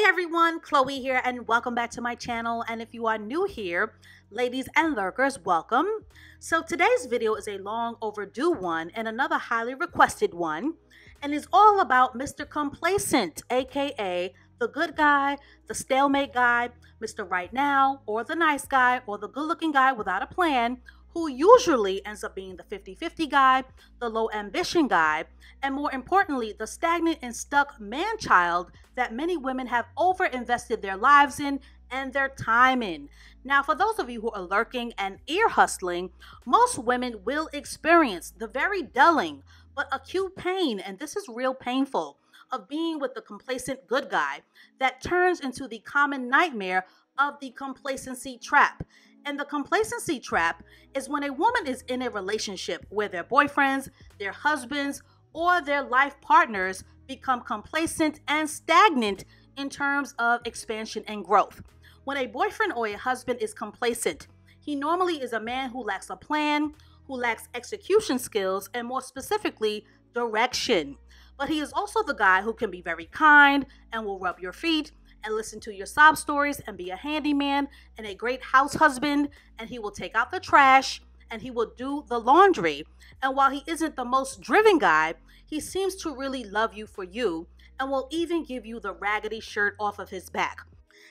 Everyone, Chloe here and welcome back to my channel. And if you are new here, ladies and lurkers, welcome. So today's video is a long overdue one and another highly requested one, and is all about Mr. Complacent, aka the good guy, the stalemate guy, Mr. Right Now, or the nice guy, or the good looking guy without a plan, who usually ends up being the 50-50 guy, the low ambition guy, and more importantly, the stagnant and stuck man-child that many women have over-invested their lives in and their time in. Now, for those of you who are lurking and ear hustling, most women will experience the very dulling but acute pain, and this is real painful, of being with the complacent good guy that turns into the common nightmare of the complacency trap. And the complacency trap is when a woman is in a relationship where their boyfriends, their husbands, or their life partners become complacent and stagnant in terms of expansion and growth. When a boyfriend or a husband is complacent, he normally is a man who lacks a plan, who lacks execution skills, and more specifically, direction. But he is also the guy who can be very kind and will rub your feet and listen to your sob stories and be a handyman and a great house husband, and he will take out the trash and he will do the laundry. And while he isn't the most driven guy, he seems to really love you for you and will even give you the raggedy shirt off of his back.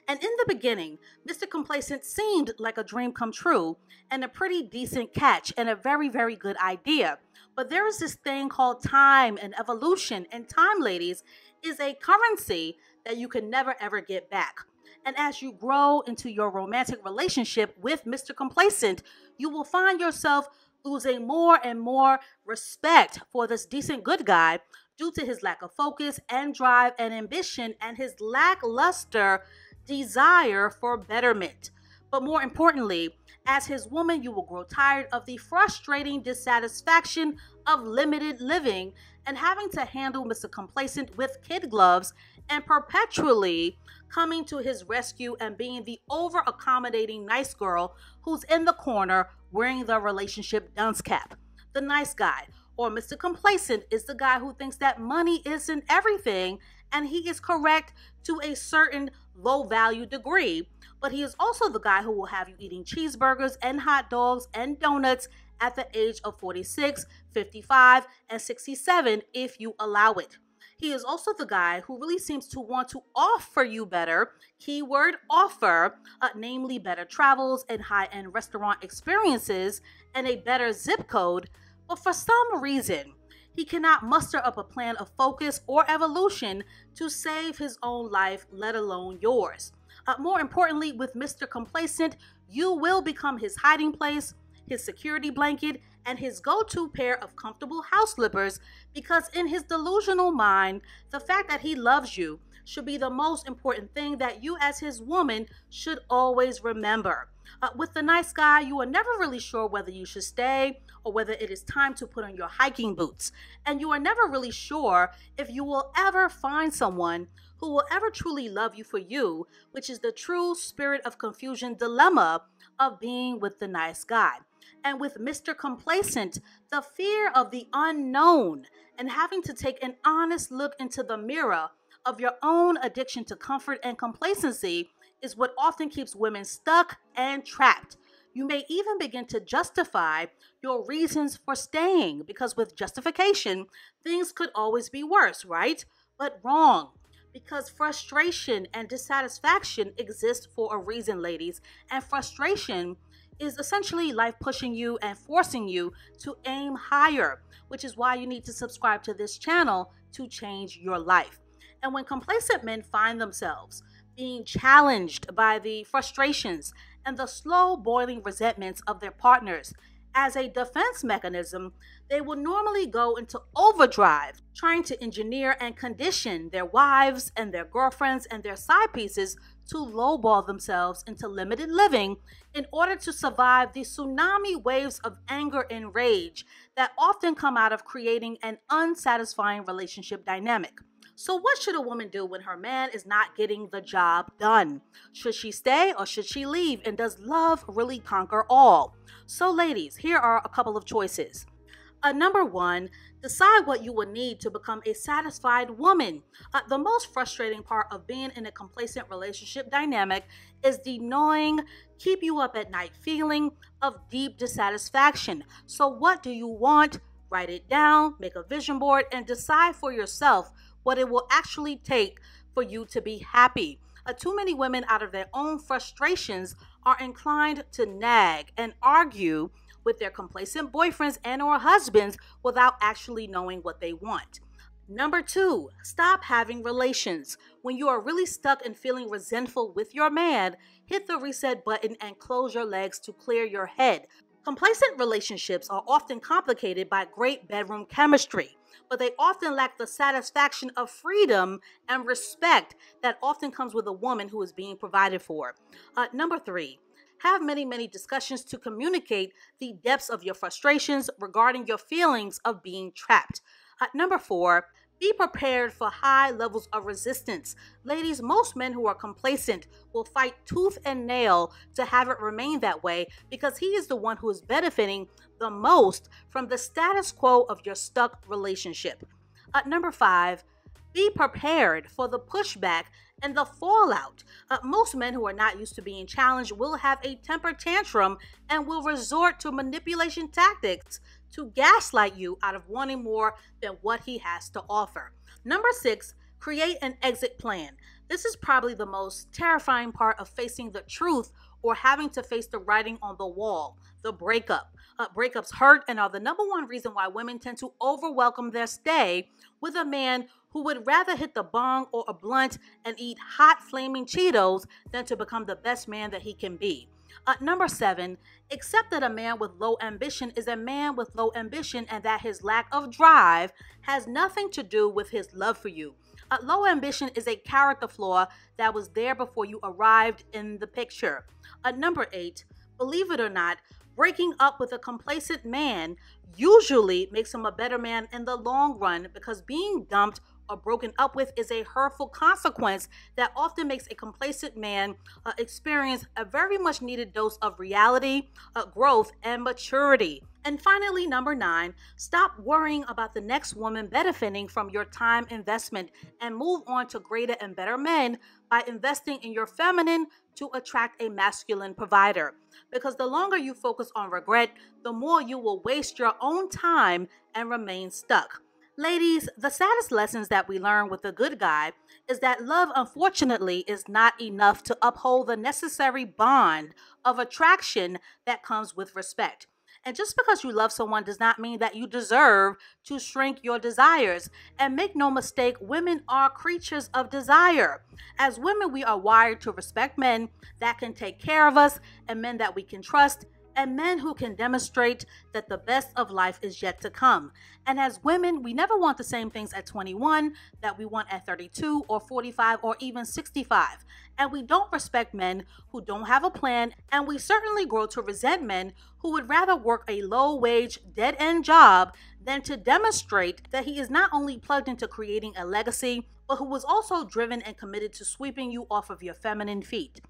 And in the beginning, Mr. Complacent seemed like a dream come true and a pretty decent catch and a very, very good idea. But there is this thing called time and evolution, and time, ladies, is a currency that you can never ever get back. And as you grow into your romantic relationship with Mr. Complacent, you will find yourself losing more and more respect for this decent good guy due to his lack of focus and drive and ambition and his lackluster desire for betterment. But more importantly, as his woman, you will grow tired of the frustrating dissatisfaction of limited living and having to handle Mr. Complacent with kid gloves and perpetually coming to his rescue and being the over-accommodating nice girl who's in the corner wearing the relationship dunce cap. The nice guy, or Mr. Complacent, is the guy who thinks that money isn't everything, and he is correct to a certain low-value degree. But he is also the guy who will have you eating cheeseburgers and hot dogs and donuts at the age of 46, 55, and 67 if you allow it. He is also the guy who really seems to want to offer you better, keyword offer, namely better travels and high-end restaurant experiences and a better zip code. But for some reason, he cannot muster up a plan of focus or evolution to save his own life, let alone yours. More importantly, with Mr. Complacent, you will become his hiding place, his security blanket, and his go-to pair of comfortable house slippers, because in his delusional mind, the fact that he loves you should be the most important thing that you as his woman should always remember. With the nice guy, you are never really sure whether you should stay or whether it is time to put on your hiking boots. And you are never really sure if you will ever find someone who will ever truly love you for you, which is the true spirit of confusion dilemma of being with the nice guy. And with Mr. Complacent, the fear of the unknown and having to take an honest look into the mirror of your own addiction to comfort and complacency is what often keeps women stuck and trapped. You may even begin to justify your reasons for staying, because with justification, things could always be worse, right? But wrong. Because frustration and dissatisfaction exist for a reason, ladies. And frustration is essentially life pushing you and forcing you to aim higher, which is why you need to subscribe to this channel to change your life. And when complacent men find themselves being challenged by the frustrations and the slow boiling resentments of their partners as a defense mechanism, they will normally go into overdrive, trying to engineer and condition their wives and their girlfriends and their side pieces to lowball themselves into limited living in order to survive the tsunami waves of anger and rage that often come out of creating an unsatisfying relationship dynamic. So what should a woman do when her man is not getting the job done? Should she stay or should she leave? And does love really conquer all? So ladies, here are a couple of choices. Number one, Decide what you will need to become a satisfied woman. The most frustrating part of being in a complacent relationship dynamic is the gnawing, keep you up at night feeling of deep dissatisfaction. So, what do you want? Write it down, make a vision board, and decide for yourself what it will actually take for you to be happy. Too many women, out of their own frustrations, are inclined to nag and argue with their complacent boyfriends and or husbands without actually knowing what they want. Number 2, stop having relations. When you are really stuck and feeling resentful with your man, hit the reset button and close your legs to clear your head. Complacent relationships are often complicated by great bedroom chemistry, but they often lack the satisfaction of freedom and respect that often comes with a woman who is being provided for. Number 3, have many discussions to communicate the depths of your frustrations regarding your feelings of being trapped. Number 4, be prepared for high levels of resistance. Ladies, most men who are complacent will fight tooth and nail to have it remain that way because he is the one who is benefiting the most from the status quo of your stuck relationship. Number 5, be prepared for the pushback and the fallout. Most men who are not used to being challenged will have a temper tantrum and will resort to manipulation tactics to gaslight you out of wanting more than what he has to offer. Number 6, create an exit plan. This is probably the most terrifying part of facing the truth or having to face the writing on the wall, the breakup. Breakups hurt and are the number one reason why women tend to overwhelm their stay with a man who would rather hit the bong or a blunt and eat hot flaming Cheetos than to become the best man that he can be. Number 7, accept that a man with low ambition is a man with low ambition and that his lack of drive has nothing to do with his love for you. Low ambition is a character flaw that was there before you arrived in the picture. Number 8, believe it or not, breaking up with a complacent man usually makes him a better man in the long run because being dumped or broken up with is a hurtful consequence that often makes a complacent man experience a very much needed dose of reality, growth, and maturity. And finally, number 9, stop worrying about the next woman benefiting from your time investment and move on to greater and better men by investing in your feminine to attract a masculine provider. Because the longer you focus on regret, the more you will waste your own time and remain stuck. Ladies, the saddest lessons that we learn with the good guy is that love, unfortunately, is not enough to uphold the necessary bond of attraction that comes with respect. And just because you love someone does not mean that you deserve to shrink your desires. And make no mistake, women are creatures of desire. As women, we are wired to respect men that can take care of us and men that we can trust, and men who can demonstrate that the best of life is yet to come. And as women, we never want the same things at 21 that we want at 32 or 45 or even 65. And we don't respect men who don't have a plan, and we certainly grow to resent men who would rather work a low-wage, dead-end job than to demonstrate that he is not only plugged into creating a legacy, but who was also driven and committed to sweeping you off of your feminine feet.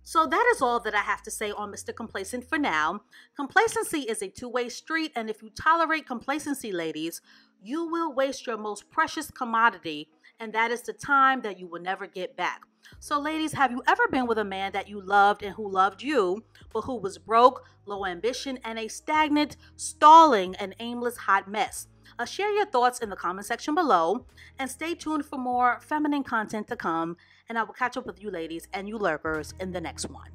So that is all that I have to say on Mr. Complacent for now. Complacency is a two-way street, and if you tolerate complacency, ladies, you will waste your most precious commodity, and that is the time that you will never get back. So ladies, have you ever been with a man that you loved and who loved you, but who was broke, low ambition, and a stagnant, stalling, and aimless hot mess? Share your thoughts in the comment section below, and stay tuned for more feminine content to come, and I will catch up with you ladies and you lurkers in the next one.